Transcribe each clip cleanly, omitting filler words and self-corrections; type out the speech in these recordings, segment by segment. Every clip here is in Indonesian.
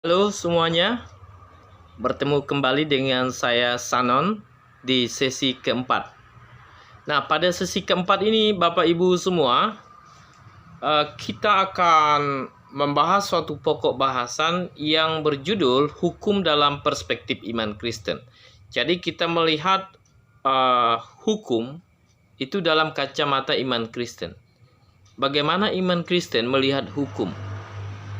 Halo semuanya, bertemu kembali dengan saya Sanon di sesi keempat. Nah, pada sesi keempat ini Bapak Ibu semua, kita akan membahas suatu pokok bahasan yang berjudul Hukum dalam Perspektif Iman Kristen. Jadi kita melihat hukum itu dalam kacamata iman Kristen. Bagaimana iman Kristen melihat hukum?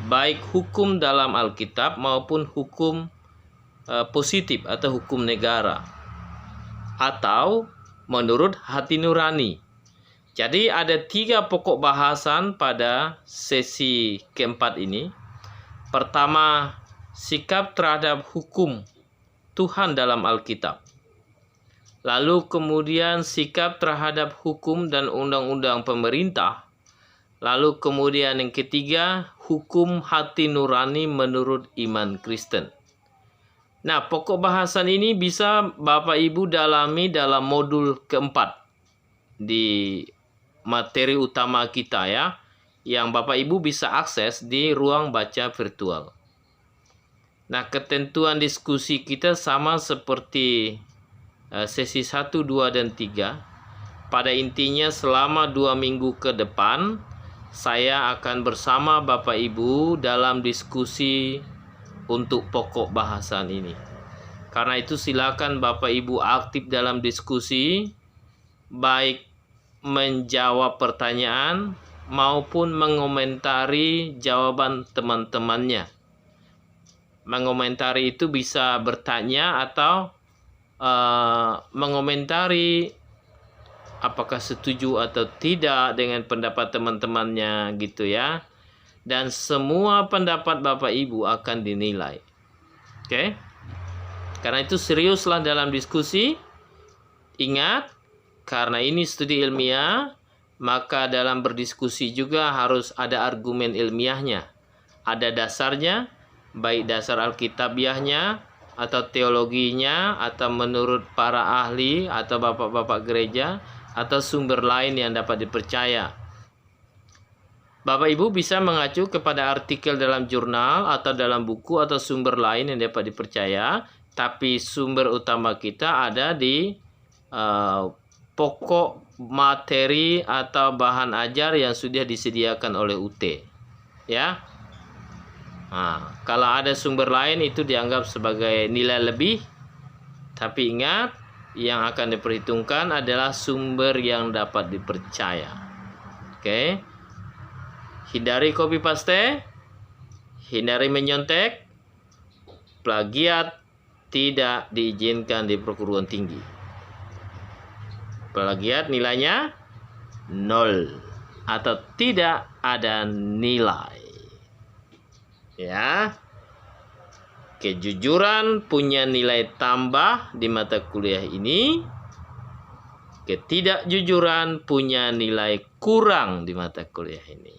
Baik hukum dalam Alkitab maupun hukum positif atau hukum negara, atau menurut hati nurani. Jadi ada 3 pokok bahasan pada sesi keempat ini. Pertama, sikap terhadap hukum Tuhan dalam Alkitab. Lalu kemudian sikap terhadap hukum dan undang-undang pemerintah. Lalu kemudian yang ketiga, hukum hati nurani menurut iman Kristen. Nah, pokok bahasan ini bisa Bapak Ibu dalami dalam modul keempat di materi utama kita ya, yang Bapak Ibu bisa akses di ruang baca virtual. Nah, ketentuan diskusi kita sama seperti sesi 1, 2, dan 3. Pada intinya selama 2 minggu ke depan, saya akan bersama Bapak Ibu dalam diskusi untuk pokok bahasan ini. Karena itu silakan Bapak Ibu aktif dalam diskusi, baik menjawab pertanyaan maupun mengomentari jawaban teman-temannya. Mengomentari itu bisa bertanya atau mengomentari apakah setuju atau tidak dengan pendapat teman-temannya gitu ya. Dan semua pendapat Bapak Ibu akan dinilai. Oke? Karena itu seriuslah dalam diskusi. Ingat, karena ini studi ilmiah, maka dalam berdiskusi juga harus ada argumen ilmiahnya. Ada dasarnya, baik dasar alkitabiahnya, atau teologinya, atau menurut para ahli, atau bapak-bapak gereja, atau sumber lain yang dapat dipercaya. Bapak Ibu bisa mengacu kepada artikel dalam jurnal, atau dalam buku, atau sumber lain yang dapat dipercaya. Tapi sumber utama kita ada di pokok materi atau bahan ajar yang sudah disediakan oleh UT. Ya. Nah, kalau ada sumber lain itu dianggap sebagai nilai lebih. Tapi ingat, yang akan diperhitungkan adalah sumber yang dapat dipercaya. Oke. Hindari copy paste, hindari menyontek, plagiat tidak diizinkan di perguruan tinggi. Plagiat nilainya 0 atau tidak ada nilai. Ya. Kejujuran punya nilai tambah di mata kuliah ini. Ketidakjujuran punya nilai kurang di mata kuliah ini.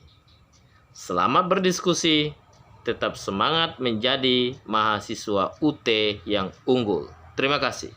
Selamat berdiskusi. Tetap semangat menjadi mahasiswa UT yang unggul. Terima kasih.